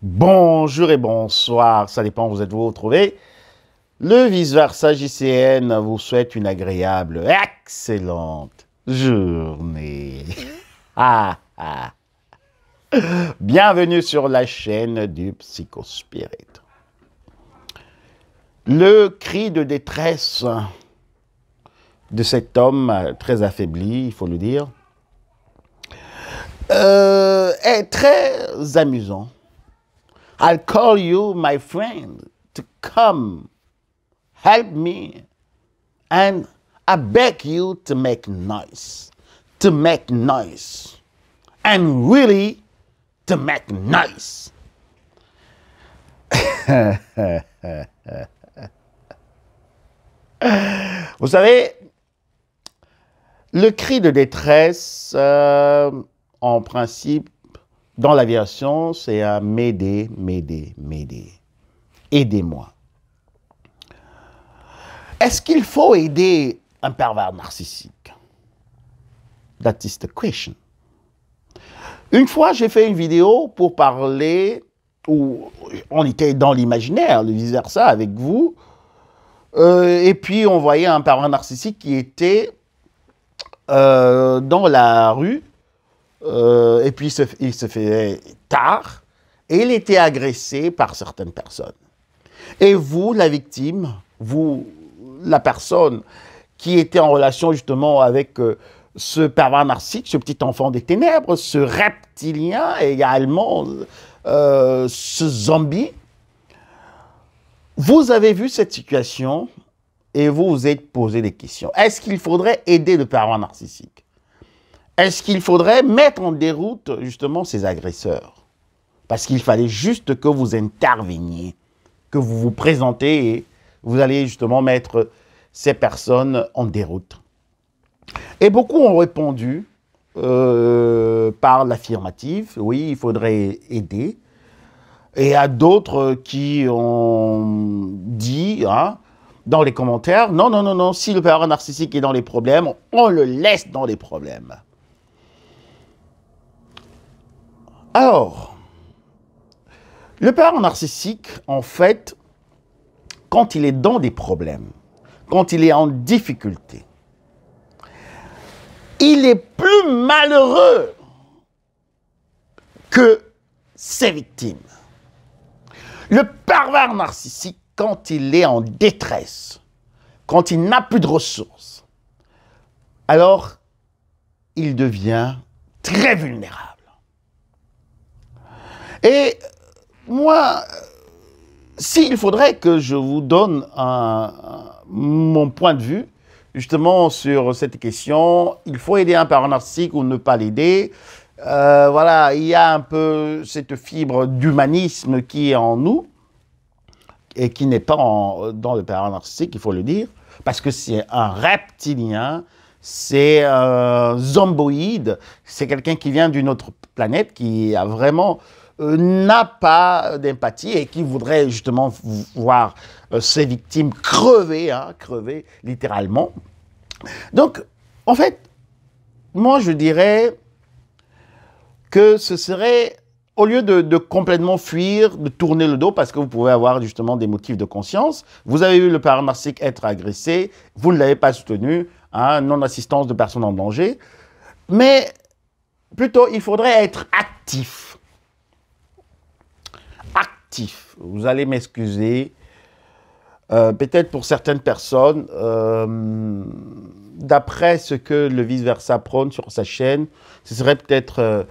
Bonjour et bonsoir, ça dépend où vous êtes vous retrouvez. Le vice-versa JCN vous souhaite une agréable, excellente journée. Ah, ah. Bienvenue sur la chaîne du Psychospirit. Le cri de détresse de cet homme très affaibli, il faut le dire, est très amusant. I'll call you, my friend, to come help me. And I beg you to make noise. And really, to make noise. Vous savez, le cri de détresse, en principe, dans l'aviation, c'est un m'aider, m'aider, m'aider. Aidez-moi. Est-ce qu'il faut aider un pervers narcissique? That is the question. Une fois, j'ai fait une vidéo pour parler, où on était dans l'imaginaire, le vice-versa avec vous, et puis on voyait un pervers narcissique qui était dans la rue, et puis il se faisait tard, et il était agressé par certaines personnes. Et vous, la victime, vous, la personne qui était en relation justement avec ce pervers narcissique, ce petit enfant des ténèbres, ce reptilien également, ce zombie, vous avez vu cette situation et vous vous êtes posé des questions. Est-ce qu'il faudrait aider le pervers narcissique? Est-ce qu'il faudrait mettre en déroute justement ces agresseurs? Parce qu'il fallait juste que vous interveniez, que vous vous présentez et vous allez justement mettre ces personnes en déroute. Et beaucoup ont répondu par l'affirmative, oui, il faudrait aider. Et il y a d'autres qui ont dit, hein, dans les commentaires, non, non, non, non, si le pervers narcissique est dans les problèmes, on le laisse dans les problèmes. Alors, le pervers narcissique, en fait, quand il est dans des problèmes, quand il est en difficulté, il est plus malheureux que ses victimes. Le pervers narcissique, quand il est en détresse, quand il n'a plus de ressources, alors il devient très vulnérable. Et moi, s'il faudrait que je vous donne mon point de vue, justement, sur cette question, il faut aider un pervers narcissique ou ne pas l'aider. Voilà, il y a un peu cette fibre d'humanisme qui est en nous et qui n'est pas dans le pervers narcissique, il faut le dire, parce que c'est un reptilien, c'est un zomboïde, c'est quelqu'un qui vient d'une autre planète, qui a vraiment n'a pas d'empathie et qui voudrait justement voir ses victimes crever, hein, crever littéralement. Donc, en fait, moi je dirais que ce serait, au lieu de complètement fuir, de tourner le dos, parce que vous pouvez avoir justement des motifs de conscience, vous avez vu le pervers narcissique être agressé, vous ne l'avez pas soutenu, hein, non-assistance de personnes en danger, mais plutôt il faudrait être actif. Actif. Vous allez m'excuser, peut-être pour certaines personnes, d'après ce que le vice-versa prône sur sa chaîne, ce serait peut-être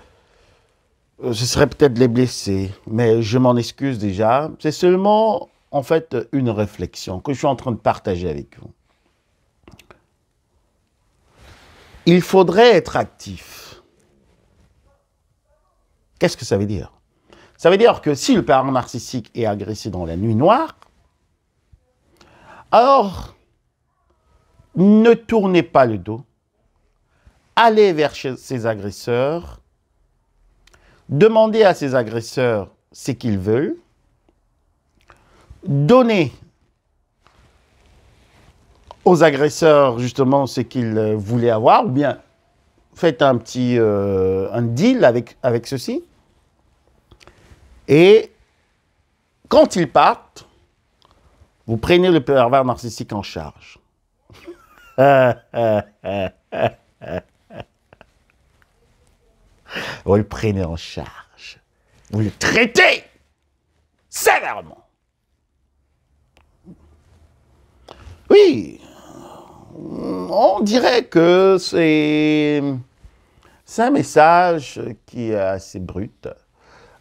les blesser, mais je m'en excuse déjà. C'est seulement, en fait, une réflexion que je suis en train de partager avec vous. Il faudrait être actif. Qu'est-ce que ça veut dire? Ça veut dire que si le pervers narcissique est agressé dans la nuit noire, alors ne tournez pas le dos, allez vers ses agresseurs, demandez à ses agresseurs ce qu'ils veulent, donnez aux agresseurs justement ce qu'ils voulaient avoir, ou bien faites un petit un deal avec ceci. Et Quand ils partent, vous prenez le pervers narcissique en charge. Vous le prenez en charge. Vous le traitez sévèrement. Oui, on dirait que c'est un message qui est assez brut,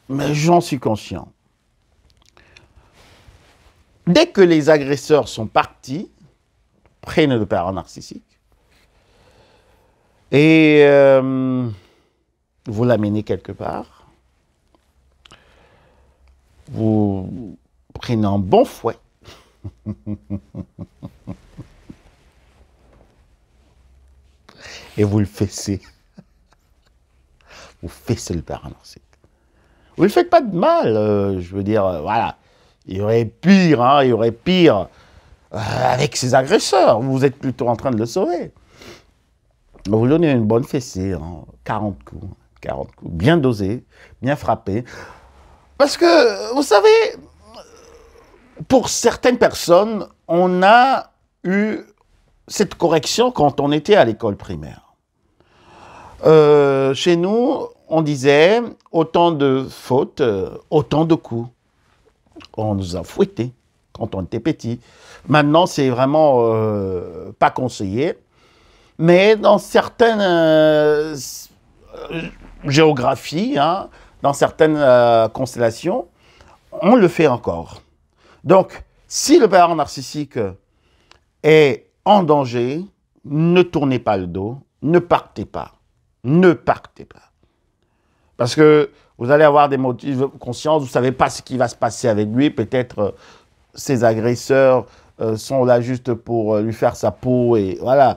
mais j'en suis conscient. Dès que les agresseurs sont partis, prenez le pervers narcissique et vous l'amenez quelque part. Vous prenez un bon fouet. Et vous le fessez. Vous fessez le pervers narcissique. Vous ne le faites pas de mal, je veux dire, voilà. Il y aurait pire, hein, il y aurait pire avec ses agresseurs. Vous êtes plutôt en train de le sauver. Vous lui donnez une bonne fessée, hein, 40 coups, bien dosé, bien frappé. Parce que, vous savez, pour certaines personnes, on a eu cette correction quand on était à l'école primaire. Chez nous, on disait autant de fautes, autant de coups. On nous a fouettés quand on était petit. Maintenant, c'est vraiment pas conseillé. Mais dans certaines géographies, hein, dans certaines constellations, on le fait encore. Donc, si le pervers narcissique est en danger, ne tournez pas le dos, ne partez pas. Ne partez pas. Parce que vous allez avoir des motifs de conscience, vous ne savez pas ce qui va se passer avec lui. Peut-être ses agresseurs sont là juste pour lui faire sa peau et voilà,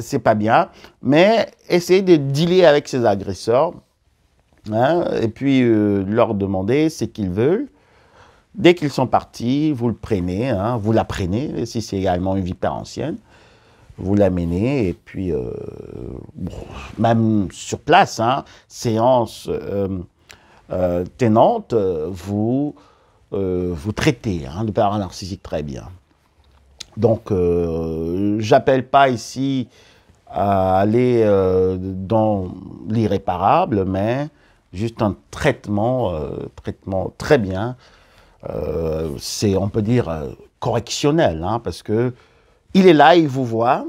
c'est pas bien. Mais essayez de dealer avec ses agresseurs, hein, et puis leur demander ce qu'ils veulent. Dès qu'ils sont partis, vous le prenez, hein, vous la prenez, si c'est également une vipère ancienne. Vous l'amenez et puis, bon, même sur place, hein, séance tenante, vous traitez hein, le pervers narcissique très bien. Donc, j'appelle pas ici à aller dans l'irréparable, mais juste un traitement très bien. C'est, on peut dire, correctionnel, hein, parce que il est là, il vous voit,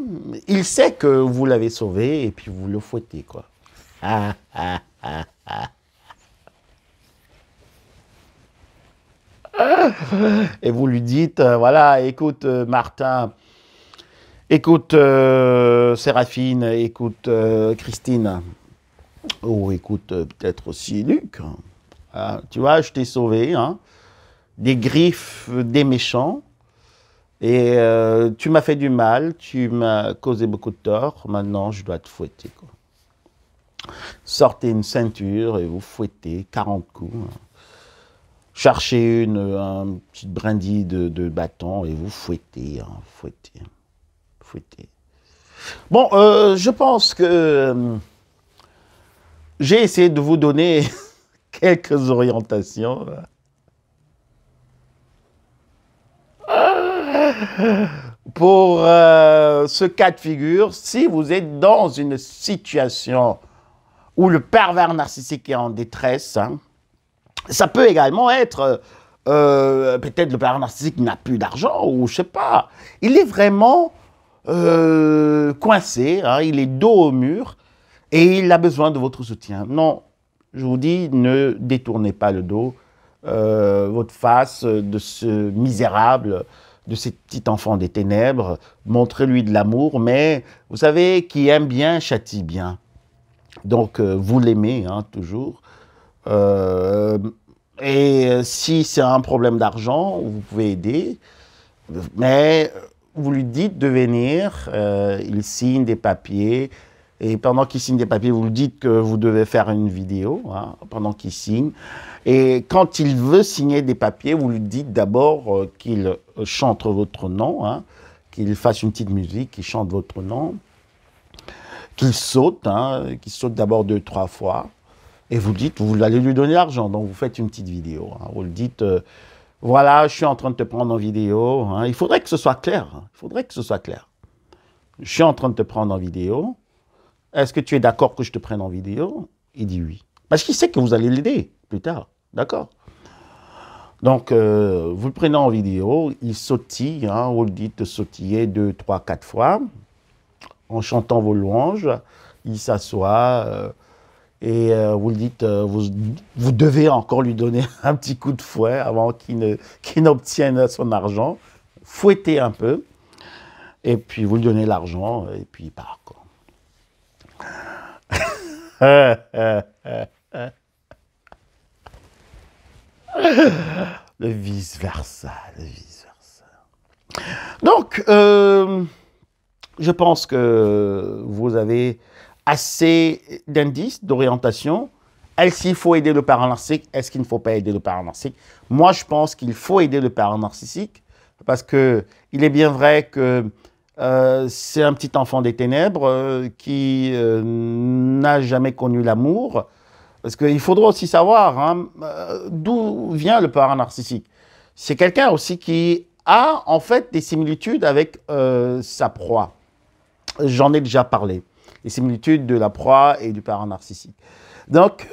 il sait que vous l'avez sauvé, et puis vous le fouettez, quoi. Et vous lui dites, voilà, écoute Martin, écoute Séraphine, écoute Christine, ou écoute peut-être aussi Luc. Tu vois, je t'ai sauvé, hein, des griffes des méchants. Et tu m'as fait du mal, tu m'as causé beaucoup de tort, maintenant je dois te fouetter, quoi. Sortez une ceinture et vous fouettez 40 coups. Hein. Cherchez une petite brindille de bâton et vous fouettez, hein, fouettez. Bon, je pense que j'ai essayé de vous donner quelques orientations. Pour ce cas de figure, si vous êtes dans une situation où le pervers narcissique est en détresse, hein, ça peut également être peut-être le pervers narcissique n'a plus d'argent ou je sais pas. Il est vraiment coincé, hein, il est dos au mur et il a besoin de votre soutien. Non, je vous dis, ne détournez pas le dos, votre face de ce misérable, de ce petit enfant des ténèbres, montrez-lui de l'amour, mais vous savez, qui aime bien châtie bien. Donc, vous l'aimez, hein, toujours. Et si c'est un problème d'argent, vous pouvez aider, mais vous lui dites de venir, il signe des papiers, et pendant qu'il signe des papiers, vous lui dites que vous devez faire une vidéo, hein, pendant qu'il signe. Et quand il veut signer des papiers, vous lui dites d'abord qu'il chante votre nom, hein, qu'il fasse une petite musique, qu'il chante votre nom, qu'il saute, hein, qu'il saute d'abord 2-3 fois. Et vous dites, vous allez lui donner l'argent, donc vous faites une petite vidéo. Hein, vous le dites, voilà, je suis en train de te prendre en vidéo. Hein. Il faudrait que ce soit clair. Hein. Il faudrait que ce soit clair. Je suis en train de te prendre en vidéo. Est-ce que tu es d'accord que je te prenne en vidéo? Il dit oui. Parce qu'il sait que vous allez l'aider plus tard. D'accord? Donc, vous le prenez en vidéo, il sautille, hein, vous le dites sautiller 2, 3, 4 fois, en chantant vos louanges, il s'assoit, et vous le dites, vous devez encore lui donner un petit coup de fouet avant qu'il n'obtienne son argent, fouettez un peu, et puis vous lui donnez l'argent, et puis il part, quoi. Le vice-versa, le vice-versa. Donc, je pense que vous avez assez d'indices, d'orientation. Est-ce qu'il faut aider le parent narcissique? Est-ce qu'il ne faut pas aider le parent narcissique? Moi, je pense qu'il faut aider le parent narcissique parce qu'il est bien vrai que c'est un petit enfant des ténèbres qui n'a jamais connu l'amour. Parce qu'il faudra aussi savoir hein, d'où vient le parent narcissique. C'est quelqu'un aussi qui a en fait des similitudes avec sa proie. J'en ai déjà parlé. Les similitudes de la proie et du parent narcissique. Donc,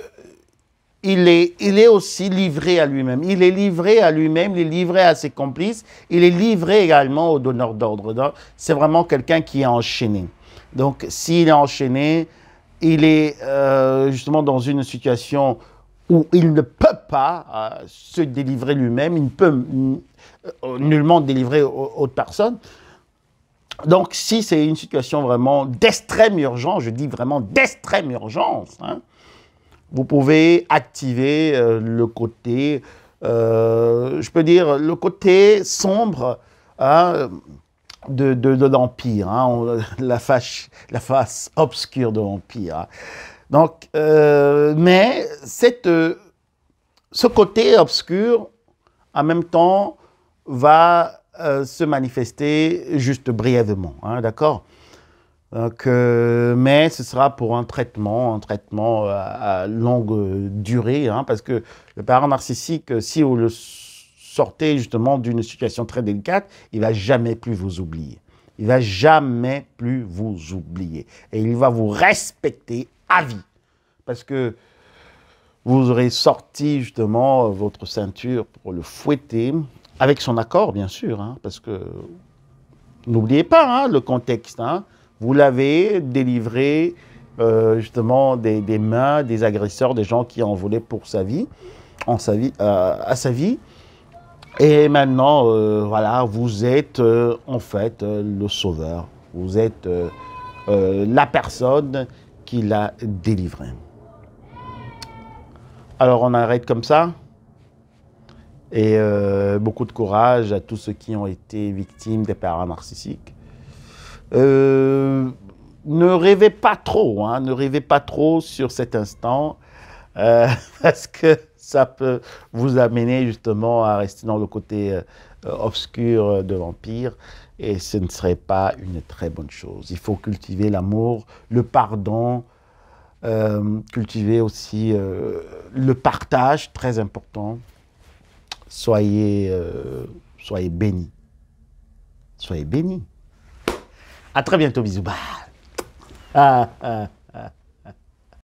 il est aussi livré à lui-même. Il est livré à lui-même, il est livré à ses complices, il est livré également aux donneurs d'ordre. C'est vraiment quelqu'un qui est enchaîné. Donc, s'il est enchaîné, il est justement dans une situation où il ne peut pas se délivrer lui-même, il ne peut nullement délivrer autre personne. Donc, si c'est une situation vraiment d'extrême urgence, je dis vraiment d'extrême urgence, hein, vous pouvez activer le côté, je peux dire, le côté sombre hein, de l'Empire, hein, la face obscure de l'Empire. Hein. Donc, mais ce côté obscur, en même temps, va se manifester juste brièvement, hein, d'accord? Donc, mais ce sera pour un traitement à longue durée, hein, parce que le parent narcissique, si vous le sortez justement d'une situation très délicate, il ne va jamais plus vous oublier. Il ne va jamais plus vous oublier. Et il va vous respecter à vie. Parce que vous aurez sorti justement votre ceinture pour le fouetter, avec son accord, bien sûr, hein, parce que n'oubliez pas hein, le contexte. Hein, vous l'avez délivré justement des mains des agresseurs, des gens qui en voulaient pour sa vie, à sa vie. Et maintenant, voilà, vous êtes en fait le sauveur. Vous êtes la personne qui l'a délivré. Alors on arrête comme ça. Et beaucoup de courage à tous ceux qui ont été victimes des parents narcissiques. Ne rêvez pas trop, hein, ne rêvez pas trop sur cet instant, parce que ça peut vous amener justement à rester dans le côté obscur de l'Empire, et ce ne serait pas une très bonne chose. Il faut cultiver l'amour, le pardon, cultiver aussi le partage, très important. Soyez bénis. Soyez bénis. À très bientôt, bisous. Bye.